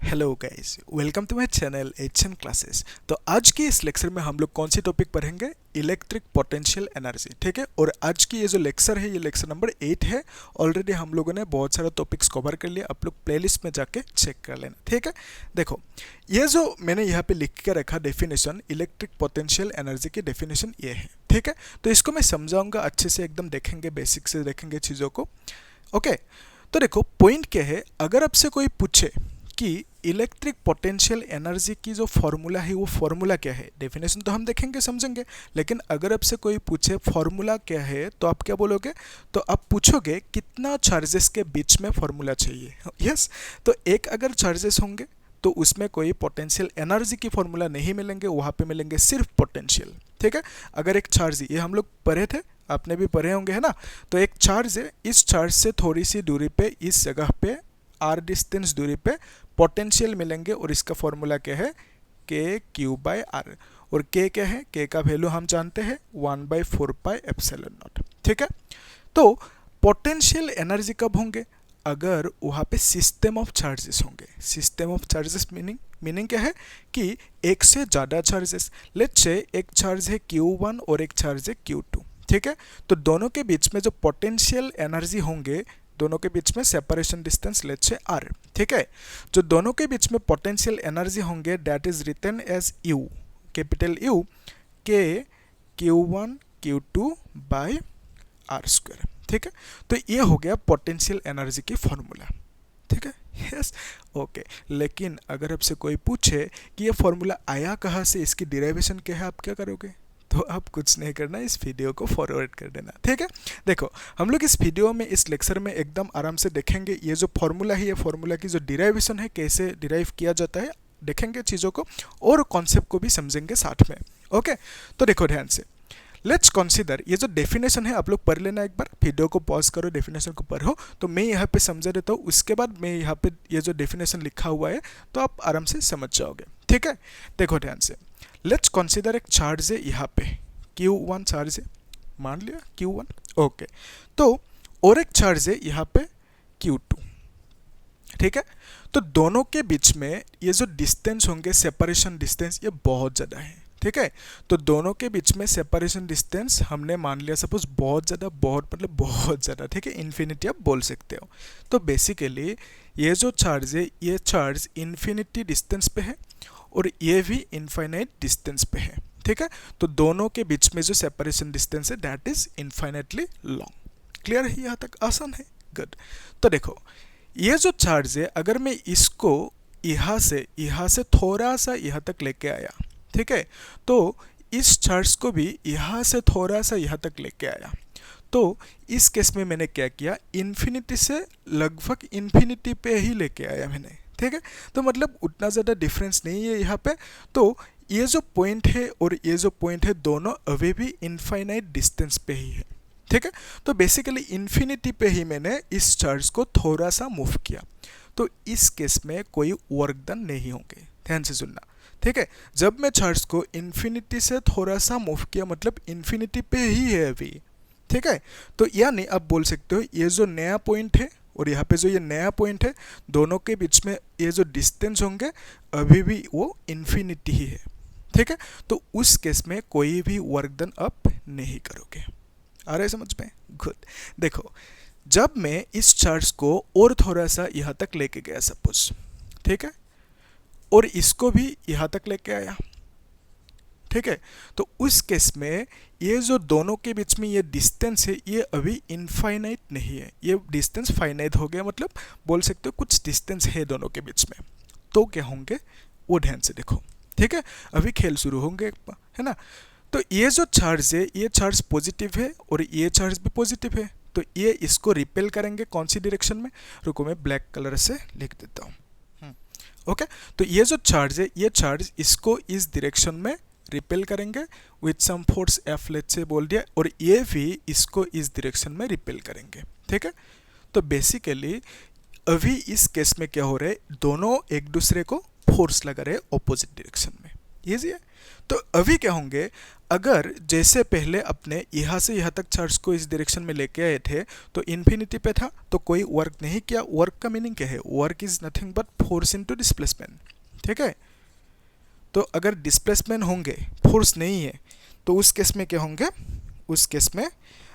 Hello guys, welcome to my channel HN classes. तो आज की इस लेक्चर में हम लोग कौन सी टॉपिक पढ़ेंगे? Electric potential energy. ठीक है, और आज की ये जो लेक्चर है ये लेक्चर नंबर 8 है। ऑलरेडी हम लोगों ने बहुत सारे टॉपिक्स कवर कर लिया, आप लोग प्लेलिस्ट में जाके चेक कर लेना। ठीक है, देखो ये जो मैंने यहाँ पे लिख के रखा डेफिनेशन, इलेक्ट्रिक पोटेंशियल एनर्जी की डेफिनेशन ये है। ठीक है, तो इसको मैं समझाऊंगा अच्छे से, एकदम देखेंगे, बेसिक से देखेंगे चीज़ों को। ओके, तो देखो पॉइंट क्या है, अगर आपसे कोई पूछे कि इलेक्ट्रिक पोटेंशियल एनर्जी की जो फॉर्मूला है वो फॉर्मूला क्या है, डेफिनेशन तो हम देखेंगे समझेंगे, लेकिन अगर आपसे कोई पूछे फॉर्मूला क्या है तो आप क्या बोलोगे? तो आप पूछोगे कितना चार्जेस के बीच में फॉर्मूला चाहिए। यस, तो एक अगर चार्जेस होंगे तो उसमें कोई पोटेंशियल एनर्जी की फॉर्मूला नहीं मिलेंगे, वहाँ पे मिलेंगे सिर्फ पोटेंशियल। ठीक है, अगर एक चार्ज, ये हम लोग पढ़े थे, आपने भी पढ़े होंगे है ना। तो एक चार्ज है, इस चार्ज से थोड़ी सी दूरी पे, इस जगह पे आर डिस्टेंस दूरी पे पोटेंशियल मिलेंगे, और इसका फॉर्मूला क्या है? के क्यू बाय आर। और के क्या है? के का वैल्यू हम जानते हैं 1/4πε0। ठीक है, तो पोटेंशियल एनर्जी कब होंगे? अगर वहाँ पे सिस्टम ऑफ चार्जेस होंगे। सिस्टम ऑफ चार्जेस मीनिंग क्या है कि एक से ज़्यादा चार्जेस। लेट्स से एक चार्ज है Q1 और एक चार्ज है Q2। ठीक है, तो दोनों के बीच में जो पोटेंशियल एनर्जी होंगे, दोनों के बीच में separation distance let's say r। ठीक है, जो दोनों के बीच में पोटेंशियल एनर्जी होंगे that is written as U, capital U, K Q1 Q2 bye are square. ठीक है, तो ये हो गया पोटेंशियल एनर्जी की फॉर्मूला। ठीक है, यस, ओके। लेकिन अगर आपसे कोई पूछे कि ये फॉर्मूला आया कहाँ से, इसकी डिराइवेशन क्या है, आप क्या करोगे? तो आप कुछ नहीं करना, इस वीडियो को फॉरवर्ड कर देना। ठीक है, देखो हम लोग इस वीडियो में, इस लेक्चर में एकदम आराम से देखेंगे ये जो फॉर्मूला है, ये फॉर्मूला की जो डिराइवेशन है, कैसे डिराइव किया जाता है, देखेंगे चीज़ों को, और कॉन्सेप्ट को भी समझेंगे साथ में। ओके, तो देखो ध्यान से, लेट्स कंसीडर, ये जो डेफिनेशन है आप लोग पढ़ लेना, एक बार वीडियो को पॉज करो, डेफिनेशन को पढ़ो, तो मैं यहाँ पे समझा देता हूँ, उसके बाद मैं यहाँ पे ये जो डेफिनेशन लिखा हुआ है तो आप आराम से समझ जाओगे। ठीक है, देखो ध्यान से, लेट्स कंसीडर एक चार्ज है यहाँ पे, Q1 चार्ज है, मान लिया Q1। ओके, तो और एक चार्ज है यहाँ पे Q2। ठीक है, तो दोनों के बीच में ये जो डिस्टेंस होंगे, सेपरेशन डिस्टेंस, ये बहुत ज़्यादा है। ठीक है, तो दोनों के बीच में सेपरेशन डिस्टेंस हमने मान लिया सपोज बहुत ज़्यादा, बहुत मतलब बहुत ज़्यादा। ठीक है, इन्फिनिटी आप बोल सकते हो। तो बेसिकली ये जो चार्ज है, ये चार्ज इन्फिनिटी डिस्टेंस पे है और ये भी इनफाइनाइट डिस्टेंस पे है। ठीक है, तो दोनों के बीच में जो सेपरेशन डिस्टेंस है that is infinitely long. Clear है, यहाँ तक आसान है? गुड। तो देखो ये जो चार्ज है, अगर मैं इसको यहाँ से थोड़ा सा यहाँ तक लेके आया, ठीक है, तो इस चार्ज को भी यहाँ से थोड़ा सा यहाँ तक लेके आया, तो इस केस में मैंने क्या किया, इन्फिनिटी से लगभग इन्फिनिटी पे ही लेके आया मैंने। ठीक है, तो मतलब उतना ज़्यादा डिफरेंस नहीं है यहाँ पे। तो ये जो पॉइंट है और ये जो पॉइंट है, दोनों अभी भी इनफाइनाइट डिस्टेंस पे ही है। ठीक है, तो बेसिकली इन्फिनिटी पे ही मैंने इस चार्ज को थोड़ा सा मूव किया, तो इस केस में कोई वर्क डन नहीं होंगे। ध्यान से सुनना। ठीक है, जब मैं चार्ज को इन्फिनिटी से थोड़ा सा मूव किया, मतलब इन्फिनिटी पे ही है अभी। ठीक है, तो यानी आप बोल सकते हो ये जो नया पॉइंट है और यहाँ पे जो ये नया पॉइंट है, दोनों के बीच में ये जो डिस्टेंस होंगे अभी भी वो इन्फिनिटी ही है। ठीक है, तो उस केस में कोई भी वर्क डन आप नहीं करोगे। आ रहा है समझ में? गुड। देखो जब मैं इस चार्ज को और थोड़ा सा यहाँ तक लेके गया सपोज, ठीक है, और इसको भी यहाँ तक लेके आया, ठीक है, तो उस केस में ये जो दोनों के बीच में ये डिस्टेंस है, ये अभी इनफाइनाइट नहीं है, ये डिस्टेंस फाइनाइट हो गया, मतलब बोल सकते हो कुछ डिस्टेंस है दोनों के बीच में। तो क्या होंगे वो ध्यान से देखो। ठीक है, अभी खेल शुरू होंगे, है ना। तो ये जो चार्ज है, ये चार्ज पॉजिटिव है और ये चार्ज भी पॉजिटिव है, तो ये इसको रिपेल करेंगे कौन सी डायरेक्शन में? रुको मैं ब्लैक कलर से लिख देता हूँ। ओके, तो ये जो चार्ज है, ये चार्ज इसको इस डायरेक्शन में रिपेल करेंगे with some force F let's say बोल दिया, और ये भी इसको इस डायरेक्शन में रिपेल करेंगे। ठीक है, तो बेसिकली अभी इस केस में क्या हो रहा है, दोनों एक दूसरे को फोर्स लगा रहे हैं ऑपोजिट डायरेक्शन में। इजी है। तो अभी क्या होंगे, अगर जैसे पहले अपने यहाँ से यहाँ तक चार्ज को इस डायरेक्शन में लेके आए थे तो इन्फिनिटी पे था तो कोई वर्क नहीं किया। वर्क का मीनिंग क्या है, work is nothing but force into displacement, ठीक है। तो अगर डिस्प्लेसमेंट होंगे, फोर्स नहीं है, तो उस केस में क्या होंगे, उस केस में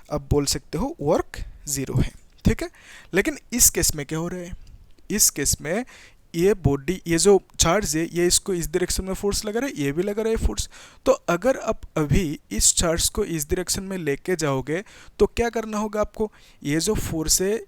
अब बोल सकते हो वर्क जीरो है, ठीक है। लेकिन इस केस में क्या हो रहा है, इस केस में ये बॉडी, ये जो चार्ज है ये इसको इस डायरेक्शन में फोर्स लगा रहा है, ये भी लगा रहा है फोर्स। तो अगर आप अभी इस चार्ज को इस डायरेक्शन में लेके जाओगे तो क्या करना होगा आपको, ये जो फोर्स है,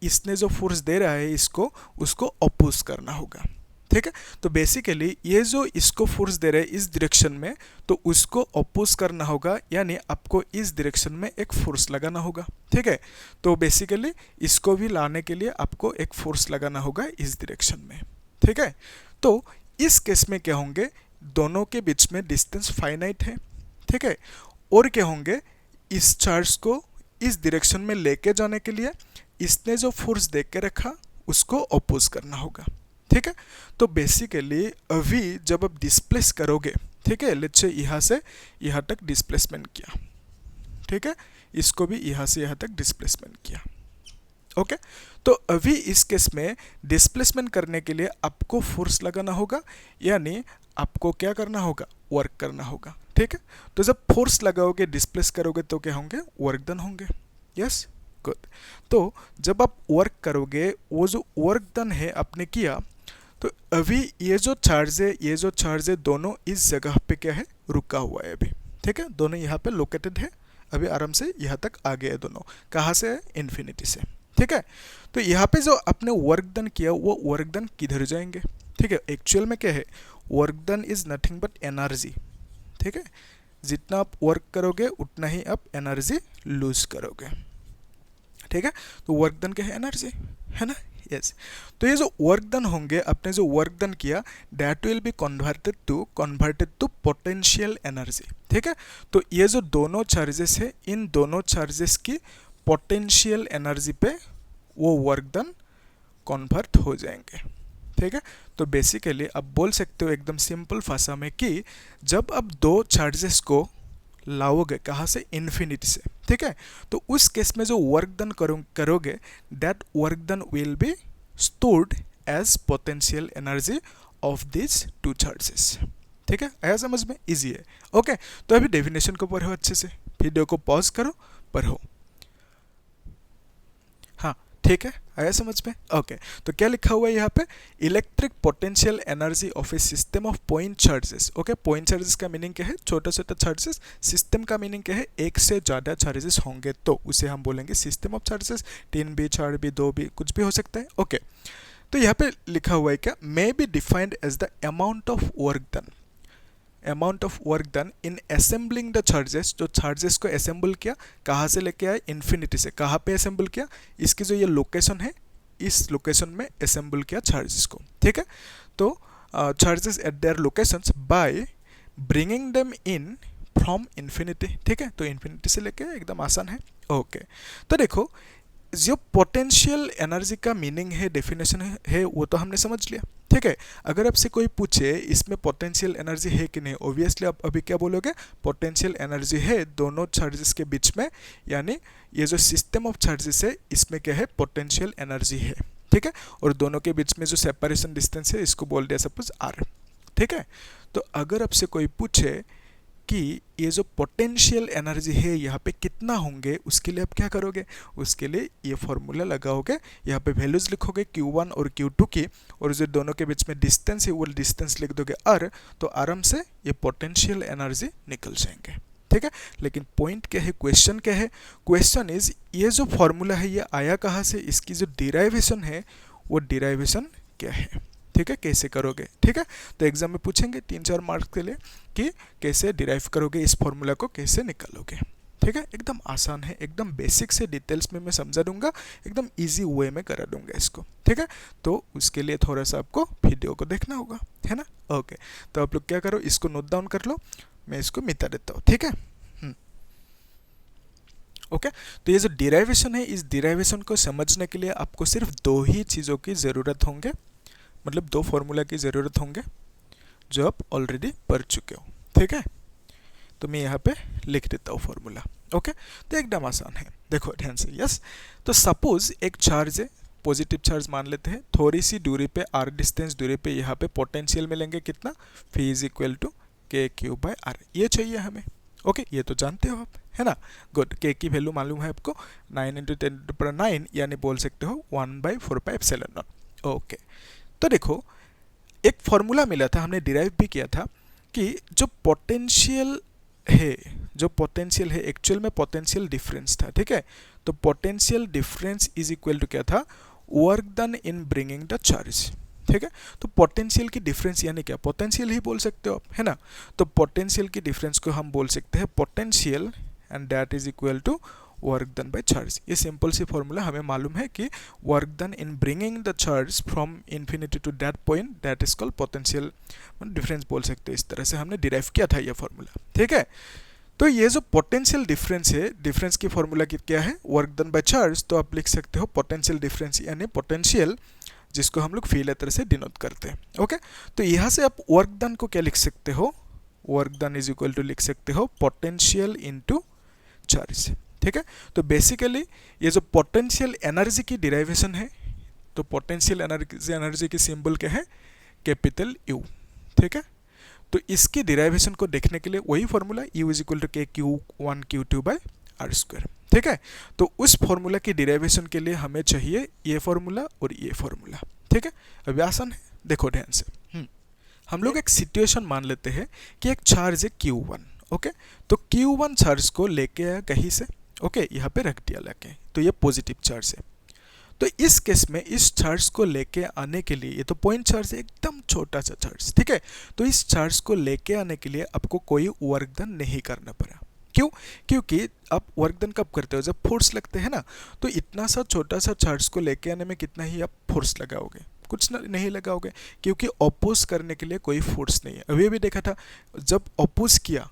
इसने जो फोर्स दे रहा है इसको, उसको अपोज करना होगा, ठीक है। तो बेसिकली ये जो इसको फोर्स दे रहा है इस डायरेक्शन में, तो उसको अपोज करना होगा, यानी आपको इस डायरेक्शन में एक फोर्स लगाना होगा, ठीक है। तो बेसिकली इसको भी लाने के लिए आपको एक फोर्स लगाना होगा इस डायरेक्शन में, ठीक है। तो इस केस में क्या होंगे, दोनों के बीच में डिस्टेंस फाइनाइट है, ठीक है। और क्या होंगे, इस चार्ज को इस डायरेक्शन में लेके जाने के लिए इसने जो फोर्स दे के रखा उसको अपोज करना होगा, ठीक है। तो बेसिकली अभी जब आप डिस्प्लेस करोगे, ठीक है, लेट्स से यहाँ से यहाँ तक डिस्प्लेसमेंट किया, ठीक है, इसको भी यहाँ से यहाँ तक डिस्प्लेसमेंट किया, ओके। तो अभी इस केस में डिस्प्लेसमेंट करने के लिए आपको फोर्स लगाना होगा, यानी आपको क्या करना होगा, वर्क करना होगा, ठीक है। तो जब फोर्स लगाओगे, डिस्प्लेस करोगे तो क्या होंगे, वर्क डन होंगे, यस, गुड। तो जब आप वर्क करोगे, वो जो वर्क डन है आपने किया, तो अभी ये जो चार्ज है, ये जो चार्ज है, दोनों इस जगह पे क्या है, रुका हुआ है अभी, ठीक है। दोनों यहाँ पे लोकेटेड है, अभी आराम से यहाँ तक आ गए दोनों। कहाँ से है, इन्फिनिटी से, ठीक है। तो यहाँ पे जो आपने वर्क डन किया, वो वर्क डन किधर जाएंगे, ठीक है। एक्चुअल में क्या है, work done is nothing but energy, ठीक है। जितना आप वर्क करोगे उतना ही आप एनर्जी लूज करोगे, ठीक है। तो वर्क डन क्या है, एनर्जी है ना, यस। तो ये जो वर्क डन होंगे, आपने जो वर्क डन किया, that will be converted to potential energy, ठीक है। तो ये जो दोनों चार्जेस है, इन दोनों चार्जेस की पोटेंशियल एनर्जी पे वो वर्क डन कन्वर्ट हो जाएंगे, ठीक है। तो बेसिकली आप बोल सकते हो एकदम सिंपल भाषा में कि जब आप दो चार्जेस को लाओगे, कहाँ से, इन्फिनिटी से, ठीक है, तो उस केस में जो वर्क डन करोगे, that work done will be stored as potential energy of this two charges, ठीक है। आया समझ में, इजी है, ओके। तो अभी डेफिनेशन को पढ़ो अच्छे से, वीडियो को पॉज करो, पढ़ो, हाँ, ठीक है, आया समझ में, ओके। तो क्या लिखा हुआ है यहाँ पे, electric potential energy of A system of point charges, okay. Point charges का मीनिंग क्या है, छोटा छोटा चार्जेस। सिस्टम का मीनिंग क्या है, एक से ज़्यादा चार्जेस होंगे तो उसे हम बोलेंगे सिस्टम ऑफ चार्जेस। 3 भी, 4 भी, 2 भी, कुछ भी हो सकता है, ओके। तो यहाँ पे लिखा हुआ है क्या, may be defined as the amount of work done, amount of work done in assembling the charges, जो चार्जेस को असेंबल किया, कहाँ से लेके आए, इन्फिनिटी से। कहाँ पे असेंबल किया, इसकी जो ये लोकेशन है, इस लोकेशन में असेंबल किया चार्जेस को, ठीक है। तो charges eight there locations by bringing them in from infinity, ठीक है। तो इन्फिनिटी से लेके एकदम आसान है, ओके। तो देखो, जो पोटेंशियल एनर्जी का मीनिंग है, डेफिनेशन है, वो तो हमने समझ लिया, ठीक है। अगर आपसे कोई पूछे इसमें पोटेंशियल एनर्जी है कि नहीं, ऑब्वियसली आप अभी क्या बोलोगे, पोटेंशियल एनर्जी है दोनों चार्जेस के बीच में, यानी ये जो सिस्टम ऑफ चार्जेस है इसमें क्या है, पोटेंशियल एनर्जी है, ठीक है। और दोनों के बीच में जो सेपरेशन डिस्टेंस है इसको बोल दिया सपोज आर, ठीक है। तो अगर आपसे कोई पूछे कि ये जो पोटेंशियल एनर्जी है यहाँ पे कितना होंगे, उसके लिए आप क्या करोगे, उसके लिए ये फॉर्मूला लगाओगे, यहाँ पे वैल्यूज लिखोगे Q1 और Q2 की, और जो दोनों के बीच में डिस्टेंस है वो डिस्टेंस लिख दोगे R, तो आराम से ये पोटेंशियल एनर्जी निकल जाएंगे, ठीक है। लेकिन पॉइंट क्या है, क्वेश्चन क्या है, क्वेश्चन इज ये जो फॉर्मूला है ये आया कहाँ से, इसकी जो डिराइवेशन है वो डिराइवेशन क्या है, ठीक है, कैसे करोगे, ठीक है। तो एग्जाम में पूछेंगे 3-4 मार्क्स के लिए कि कैसे डिराइव करोगे, इस फॉर्मूला को कैसे निकालोगे, ठीक है। एकदम आसान है, एकदम बेसिक से डिटेल्स में मैं समझा दूंगा, एकदम इजी वे में करा दूंगा इसको, ठीक है। तो उसके लिए थोड़ा सा आपको वीडियो को देखना होगा, है ना, ओके। तो आप लोग क्या करो, इसको नोट डाउन कर लो, मैं इसको मिटा देता हूँ, ठीक है, ओके। तो ये जो डिराइवेशन है, इस डिराइवेशन को समझने के लिए आपको सिर्फ 2 ही चीज़ों की ज़रूरत होंगे, मतलब 2 फॉर्मूला की ज़रूरत होंगे, जो आप ऑलरेडी पढ़ चुके हो। ठीक है, तो मैं यहाँ पे लिख देता हूँ फॉर्मूला। ओके, तो एकदम आसान है, देखो ध्यान से। यस, तो सपोज एक चार्ज है, पॉजिटिव चार्ज मान लेते हैं, थोड़ी सी दूरी पे r डिस्टेंस दूरी पे यहाँ पे पोटेंशियल मिलेंगे कितना, फी इज इक्वल टू के क्यू बाय आर, ये चाहिए हमें। ओके, ये तो जानते हो आप, है ना। गुड, के की वैल्यू मालूम है आपको 9 × 10⁹, यानी बोल सकते हो 1/4πε0। ओके, तो देखो एक फॉर्मूला मिला था, हमने डिराइव भी किया था कि जो पोटेंशियल है एक्चुअल में पोटेंशियल डिफरेंस था। ठीक है, तो potential difference is equal to क्या था, work done in bringing the charge. ठीक है, तो पोटेंशियल की डिफरेंस यानी क्या, पोटेंशियल ही बोल सकते हो आप, है ना। तो पोटेंशियल की डिफरेंस को हम बोल सकते हैं potential, and that is equal to work done by charge. ये सिंपल सी फॉर्मूला हमें मालूम है कि work done in bringing the charge from infinity to that point, that is called potential difference बोल सकते हैं। इस तरह से हमने डिराइव किया था ये फॉर्मूला। ठीक है, तो ये जो पोटेंशियल डिफरेंस है, डिफरेंस की फॉर्मूला क्या है, वर्क डन बाय चार्ज। तो आप लिख सकते हो पोटेंशियल डिफरेंस यानी पोटेंशियल, जिसको हम लोग फी लेटर से डिनोट करते हैं। ओके, तो यहाँ से आप वर्क डन को क्या लिख सकते हो, work done is equal to लिख सकते हो पोटेंशियल इनटू चार्ज। ठीक है, तो बेसिकली ये जो पोटेंशियल एनर्जी की डिराइवेशन है, तो पोटेंशियल एनर्जी की सिंबल क्या है, कैपिटल यू। ठीक है, तो इसकी डिराइवेशन को देखने के लिए वही formula U is equal to K Q1 Q2 bye are square. ठीक है, तो उस फॉर्मूला की डिराइवेशन के लिए हमें चाहिए ये फॉर्मूला और ये फॉर्मूला। ठीक है, अभी आसान है, देखो ध्यान से। हम लोग एक सिचुएशन मान लेते हैं कि एक चार्ज है Q1। ओके, तो Q1 चार्ज को लेके आया कहीं से, ओके, यहाँ पे रख दिया लेके, तो ये पॉजिटिव चार्ज है। तो इस केस में इस चार्ज को लेके आने के लिए, ये तो पॉइंट चार्ज है, एकदम छोटा सा चार्ज। ठीक है, तो इस चार्ज को लेके आने के लिए आपको कोई वर्क डन नहीं करना पड़ा। क्यों, क्योंकि आप वर्क डन कब करते हो, जब फोर्स लगते हैं ना। तो इतना सा छोटा सा चार्ज को लेके आने में कितना ही आप फोर्स लगाओगे, कुछ नहीं लगाओगे, क्योंकि अपोज करने के लिए कोई फोर्स नहीं है। अभी भी देखा था, जब अपोज किया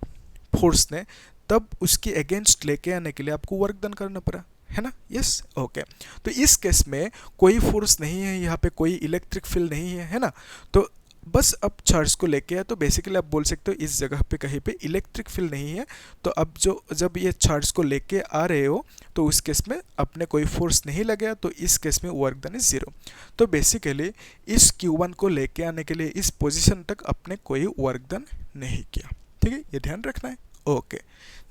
फोर्स ने, तब उसके अगेंस्ट लेके आने के लिए आपको वर्क डन करना पड़ा, है ना। यस, ओके, तो इस केस में कोई फोर्स नहीं है, यहाँ पे कोई इलेक्ट्रिक फील्ड नहीं है, है ना। तो बस अब चार्ज को लेके आए, तो बेसिकली आप बोल सकते हो इस जगह पे कहीं पे इलेक्ट्रिक फील्ड नहीं है। तो अब जब ये चार्ज को लेके आ रहे हो, तो उस केस में अपने कोई फोर्स नहीं लगा, तो इस केस में वर्क डन इज 0। तो बेसिकली इस Q1 को लेके आने के लिए इस पोजिशन तक अपने कोई वर्क डन नहीं किया। ठीक है, ये ध्यान रखना है। ओके,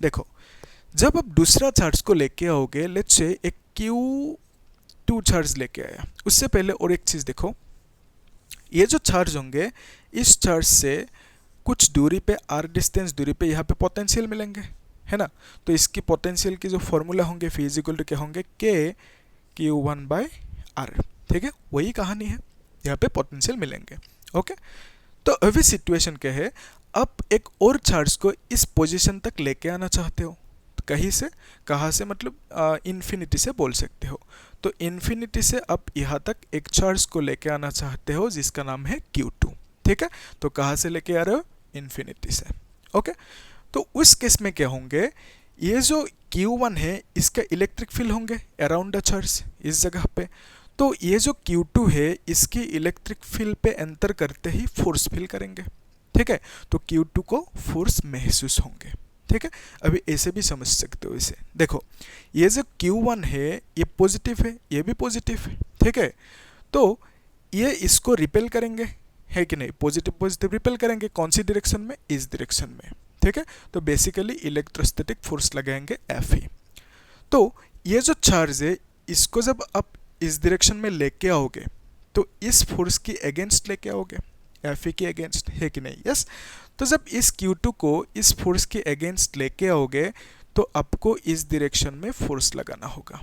देखो जब आप दूसरा चार्ज को लेके आओगे, लेट्स से एक Q2 चार्ज लेके आया, उससे पहले और एक चीज देखो, ये जो चार्ज होंगे, इस चार्ज से कुछ दूरी पे r डिस्टेंस दूरी पे यहाँ पे पोटेंशियल मिलेंगे, है ना। तो इसकी पोटेंशियल की जो फॉर्मूला होंगे, फी इज इक्वल टू क्या होंगे, के Q1 बाय आर। ठीक है, वही कहानी है, यहाँ पे पोटेंशियल मिलेंगे। ओके, तो अभी सिचुएशन क्या है, आप एक और चार्ज को इस पोजीशन तक लेके आना चाहते हो, कहीं से, कहाँ से, मतलब इन्फिनिटी से बोल सकते हो। तो इन्फिनिटी से आप यहाँ तक एक चार्ज को लेके आना चाहते हो, जिसका नाम है Q2। ठीक है, तो कहाँ से लेके आ रहे हो, इन्फिनिटी से। ओके, तो उस केस में क्या होंगे, ये जो Q1 है, इसका इलेक्ट्रिक फील्ड होंगे अराउंड द चार्ज इस जगह पे। तो ये जो Q2 है, इसकी इलेक्ट्रिक फील्ड पे एंटर करते ही फोर्स फील करेंगे। ठीक है, तो Q2 को फोर्स महसूस होंगे। ठीक है, अभी ऐसे भी समझ सकते हो इसे। देखो ये जो Q1 है, ये पॉजिटिव है, ये भी पॉजिटिव है। ठीक है, तो ये इसको रिपेल करेंगे, है कि नहीं, पॉजिटिव पॉजिटिव रिपेल करेंगे, कौन सी डायरेक्शन में, इस डायरेक्शन में। ठीक है, तो बेसिकली इलेक्ट्रोस्टैटिक फोर्स लगाएंगे Fe। तो ये जो चार्ज है, इसको जब आप इस डायरेक्शन में लेके आओगे, तो इस फोर्स की अगेंस्ट लेके आओगे, Fe के अगेंस्ट, है कि नहीं। यस, तो जब इस Q2 को इस फोर्स के अगेंस्ट लेके आओगे, तो आपको इस डायरेक्शन में फोर्स लगाना होगा।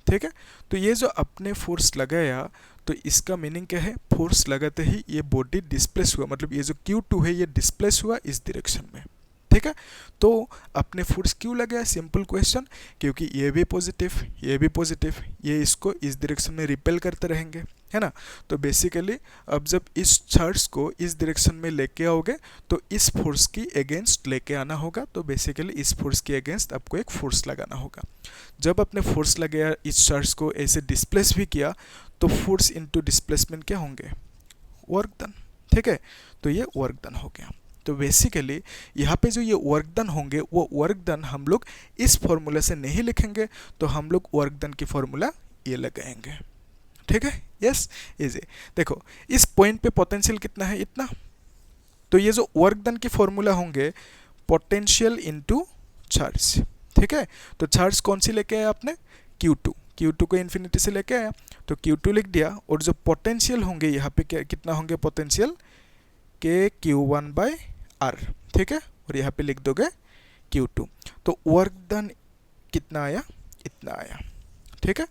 ठीक है, तो ये जो अपने फोर्स लगाया, तो इसका मीनिंग क्या है, फोर्स लगाते ही ये बॉडी डिस्प्लेस हुआ, मतलब ये जो Q2 है, ये डिस्प्लेस हुआ इस डायरेक्शन में। ठीक है, तो अपने फोर्स क्यों लगाया, सिंपल क्वेश्चन, क्योंकि ये भी पॉजिटिव, ये भी पॉजिटिव, ये इसको इस डायरेक्शन में रिपेल करते रहेंगे, है ना। तो बेसिकली अब जब इस चार्ज को इस डायरेक्शन में लेके आओगे, तो इस फोर्स की अगेंस्ट लेके आना होगा। तो बेसिकली इस फोर्स के अगेंस्ट आपको एक फोर्स लगाना होगा। जब आपने फोर्स लगाया, इस चार्ज को ऐसे डिस्प्लेस भी किया, तो फोर्स इनटू डिस्प्लेसमेंट क्या होंगे, वर्क डन। ठीक है। तो ये वर्क डन हो गया। तो बेसिकली यहाँ पे जो ये वर्क डन होंगे वो वर्क डन हम लोग इस फॉर्मूला से नहीं लिखेंगे, तो हम लोग वर्क डन की फॉर्मूला ये लगाएंगे। ठीक है, यस, इजी। देखो इस पॉइंट पे पोटेंशियल कितना है, इतना। तो ये जो वर्क डन की फॉर्मूला होंगे पोटेंशियल इनटू चार्ज। ठीक है, तो चार्ज कौन सी लेके आया आपने, Q2। Q2 को इन्फिनिटी से लेके आया तो Q2 लिख दिया, और जो पोटेंशियल होंगे यहाँ पे कितना होंगे पोटेंशियल, के Q1 बाय R। ठीक है, और यहाँ पे लिख दोगे Q2। तो वर्क डन कितना आया, इतना आया। ठीक है,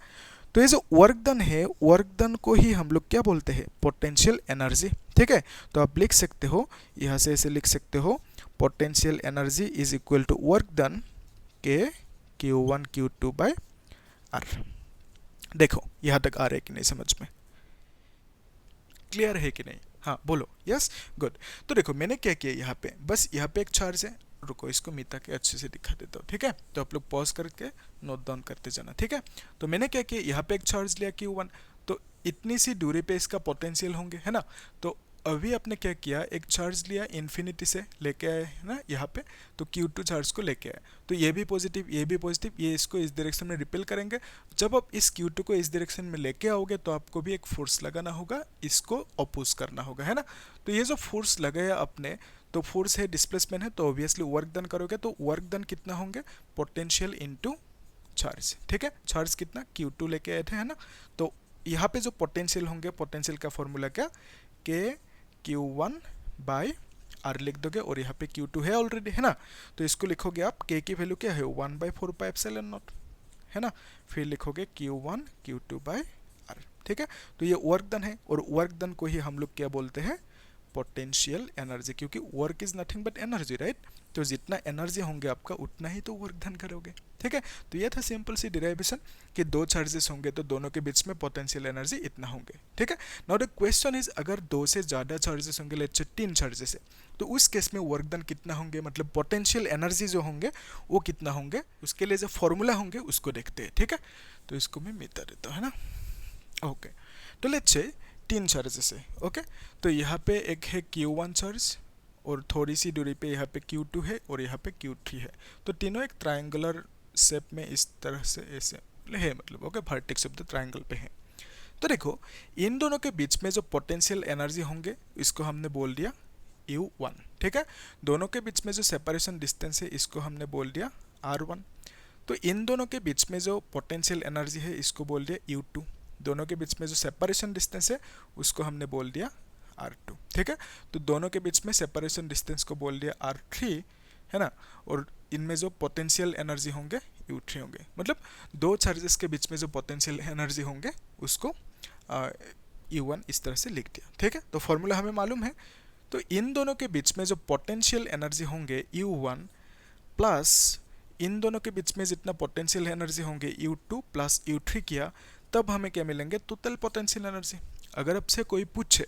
तो ये जो वर्क डन है, वर्क डन को ही हम लोग क्या बोलते हैं, पोटेंशियल एनर्जी। ठीक है, तो आप लिख सकते हो, यहाँ से ऐसे लिख सकते हो, potential energy is equal to work done K Q1 Q2 bye R। देखो यहाँ तक आ रहा है कि नहीं समझ में, क्लियर है कि नहीं, हाँ बोलो, यस, गुड। तो देखो मैंने क्या किया यहाँ पे, बस यहाँ पे एक चार्ज है, रुको इसको मिटा के अच्छे से दिखा देता हूँ। ठीक है, तो आप लोग पॉज करके नोट डाउन करते जाना। ठीक है, तो मैंने क्या किया, यहाँ पे एक चार्ज लिया Q1, तो इतनी सी दूरी पे इसका पोटेंशियल होंगे, है ना। तो अभी आपने क्या किया, एक चार्ज लिया इन्फिनिटी से लेके आए, है ना, यहाँ पे, तो Q2 चार्ज को लेके आए, तो ये भी पॉजिटिव, ये भी पॉजिटिव, ये इसको इस डायरेक्शन में रिपेल करेंगे। जब आप इस Q2 को इस डायरेक्शन में लेके आओगे तो आपको भी एक फोर्स लगाना होगा, इसको अपोज करना होगा, है ना। तो ये जो फोर्स लगाया आपने, तो फोर्स है, डिस्प्लेसमेंट है, तो ऑब्वियसली वर्क डन करोगे, तो वर्क डन कितना होंगे, पोटेंशियल इनटू चार्ज। ठीक है, चार्ज कितना Q2 लेके आए थे, है ना। तो यहाँ पे जो पोटेंशियल होंगे, पोटेंशियल का फॉर्मूला क्या, के Q1 बाय R लिख दोगे, और यहाँ पे Q2 है ऑलरेडी, है ना। तो इसको लिखोगे आप, K की वैल्यू क्या है, 1/4πε0, है ना। फिर लिखोगे Q1 Q2 बाय R। ठीक है, तो ये वर्क डन है, और वर्क डन को ही हम लोग क्या बोलते हैं, पोटेंशियल एनर्जी, क्योंकि work is nothing but energy, right. तो जितना एनर्जी होंगे आपका उतना ही तो वर्क डन करोगे। ठीक है, तो ये था सिंपल सी डिराइवेशन कि दो चार्जेस होंगे तो दोनों के बीच में पोटेंशियल एनर्जी इतना होंगे। ठीक है, नाउ द क्वेश्चन इज, अगर दो से ज़्यादा चार्जेस होंगे, लेट्स से 3 चार्जेस है, तो उस केस में वर्क डन कितना होंगे, मतलब पोटेंशियल एनर्जी जो होंगे वो कितना होंगे, उसके लिए जो फॉर्मूला होंगे उसको देखते हैं। ठीक है, तो इसको मैं मिटा देता हूँ, है ना। ओके, तो लेट्स से 3 चार्जेस है। ओके, तो यहाँ पे एक है Q1 चार्ज, और थोड़ी सी दूरी पे यहाँ पे Q2 है, और यहाँ पे Q3 है। तो तीनों एक ट्रायंगुलर शेप में इस तरह से ऐसे है, मतलब okay, vertex of the triangle पे है। तो देखो इन दोनों के बीच में जो पोटेंशियल एनर्जी होंगे इसको हमने बोल दिया U1। ठीक है, दोनों के बीच में जो सेपरेशन डिस्टेंस है इसको हमने बोल दिया R1। तो इन दोनों के बीच में जो पोटेंशियल एनर्जी है इसको बोल दिया U2। दोनों के बीच में जो सेपरेशन डिस्टेंस है उसको हमने बोल दिया R2। ठीक है, तो दोनों के बीच में सेपरेशन डिस्टेंस को बोल दिया R3, है ना। और इनमें जो पोटेंशियल एनर्जी होंगे U3 होंगे, मतलब दो चार्जेस के बीच में जो पोटेंशियल एनर्जी होंगे उसको U1 इस तरह से लिख दिया। ठीक है, तो फॉर्मूला हमें मालूम है। तो इन दोनों के बीच में जो पोटेंशियल एनर्जी होंगे U1 प्लस इन दोनों के बीच में जितना पोटेंशियल एनर्जी होंगे U2 प्लस U3 किया, तब हमें क्या मिलेंगे, टोटल पोटेंशियल एनर्जी। अगर आपसे कोई पूछे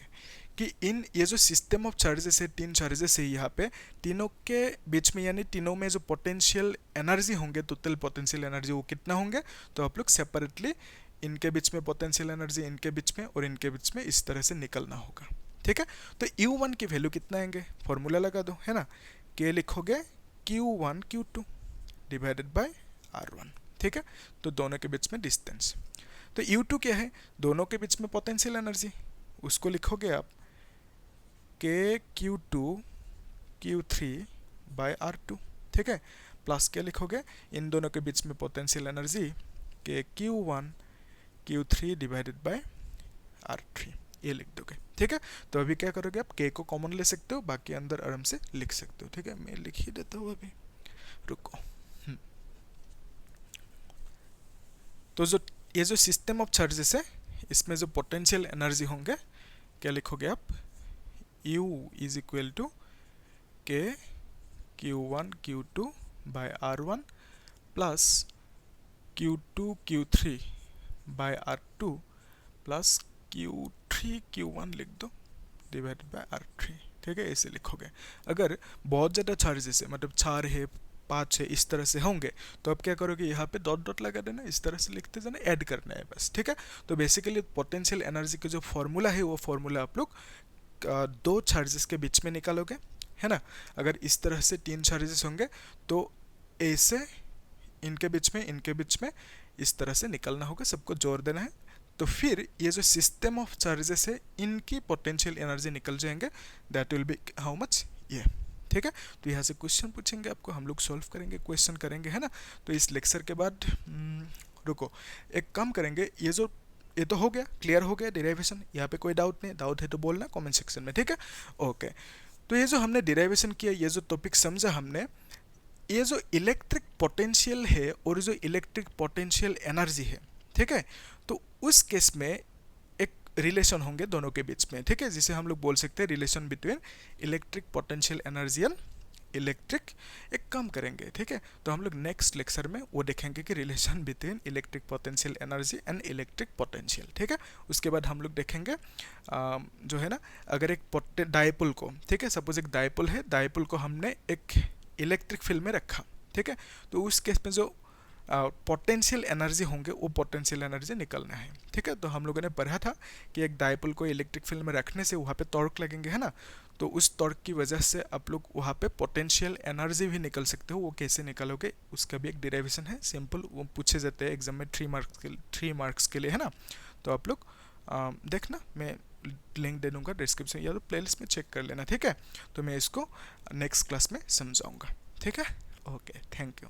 कि इन ये जो सिस्टम ऑफ चार्जेस है, 3 चार्जेस है यहाँ पे, तीनों के बीच में यानी तीनों में जो पोटेंशियल एनर्जी होंगे, टोटल पोटेंशियल एनर्जी वो कितना होंगे, तो आप लोग सेपरेटली इनके बीच में पोटेंशियल एनर्जी, इनके बीच में और इनके बीच में इस तरह से निकलना होगा। ठीक है, तो U1 की वैल्यू कितना आएंगे, फॉर्मूला लगा दो, है ना। के लिखोगे Q1 Q2 divided by R1। ठीक है, तो दोनों के बीच में डिस्टेंस। तो U2 क्या है, दोनों के बीच में पोटेंशियल एनर्जी, उसको लिखोगे आप के Q2 Q3 बाय R2। ठीक है, प्लस क्या लिखोगे, इन दोनों के बीच में पोटेंशियल एनर्जी के Q1 Q3 divided by R3, ये लिख दोगे। ठीक है, तो अभी क्या करोगे आप, K को कॉमन ले सकते हो, बाकी अंदर आराम से लिख सकते हो। ठीक है, मैं लिख ही देता हूँ अभी, रुको। तो जो ये जो सिस्टम ऑफ चार्जेस है इसमें जो पोटेंशियल एनर्जी होंगे, क्या लिखोगे आप, U is equal to K Q1 Q2 bye R1 plus Q2 Q3 bye R2 plus Q3 Q1 लिख दो डिवाइडेड बाय R3। ठीक है, ऐसे लिखोगे। अगर बहुत ज़्यादा चार्जेस है, मतलब 4 है 5 है इस तरह से होंगे, तो आप क्या करोगे, यहाँ पे डॉट डॉट लगा देना, इस तरह से लिखते जाना, ऐड करना है बस। ठीक है, तो बेसिकली पोटेंशियल एनर्जी का जो फॉर्मूला है वो फॉर्मूला आप लोग दो चार्जेस के बीच में निकालोगे, है ना। अगर इस तरह से तीन चार्जेस होंगे तो ऐसे इनके बीच में इस तरह से निकलना होगा, सबको जोड़ देना है। तो फिर ये जो सिस्टम ऑफ चार्जेस है इनकी पोटेंशियल एनर्जी निकल जाएंगे, that will B how much, ये ठीक है। तो यहाँ से क्वेश्चन पूछेंगे आपको, हम लोग सॉल्व करेंगे, क्वेश्चन करेंगे, है ना। तो इस लेक्चर के बाद रुको, एक काम करेंगे, ये तो हो गया, क्लियर हो गया डेरिवेशन, यहाँ पे कोई डाउट नहीं, डाउट है तो बोलना कमेंट सेक्शन में, ठीक है। ओके, तो ये जो हमने डेरिवेशन किया, ये जो टॉपिक समझा हमने, ये जो इलेक्ट्रिक पोटेंशियल है और जो इलेक्ट्रिक पोटेंशियल एनर्जी है, ठीक है, तो उस केस में एक रिलेशन होंगे दोनों के बीच में, ठीक है, जिसे हम लोग बोल सकते हैं relation between electric potential energy and electric. एक काम करेंगे, ठीक है, तो हम लोग नेक्स्ट लेक्चर में वो देखेंगे कि relation between electric potential energy and electric potential, ठीक है। उसके बाद हम लोग देखेंगे जो है ना, अगर एक डायपोल को, ठीक है, सपोज एक डायपोल है, डायपोल को हमने एक इलेक्ट्रिक फील्ड में रखा, ठीक है, तो उस केस में जो पोटेंशियल एनर्जी होंगे वो पोटेंशियल एनर्जी निकलना है, ठीक है। तो हम लोगों ने पढ़ा था कि एक डायपोल को इलेक्ट्रिक फील्ड में रखने से वहाँ पे टॉर्क लगेंगे, है ना। तो उस टॉर्क की वजह से आप लोग वहाँ पे पोटेंशियल एनर्जी भी निकल सकते हो, वो कैसे निकालोगे उसका भी एक डेरिवेशन है, सिंपल, वो पूछे जाते हैं एग्जाम में 3 मार्क्स के लिए, है ना। तो आप लोग देखना, मैं लिंक दे दूँगा डिस्क्रिप्शन या तो प्लेलिस्ट में चेक कर लेना, ठीक है। तो मैं इसको नेक्स्ट क्लास में समझाऊँगा, ठीक है। Okay, thank you.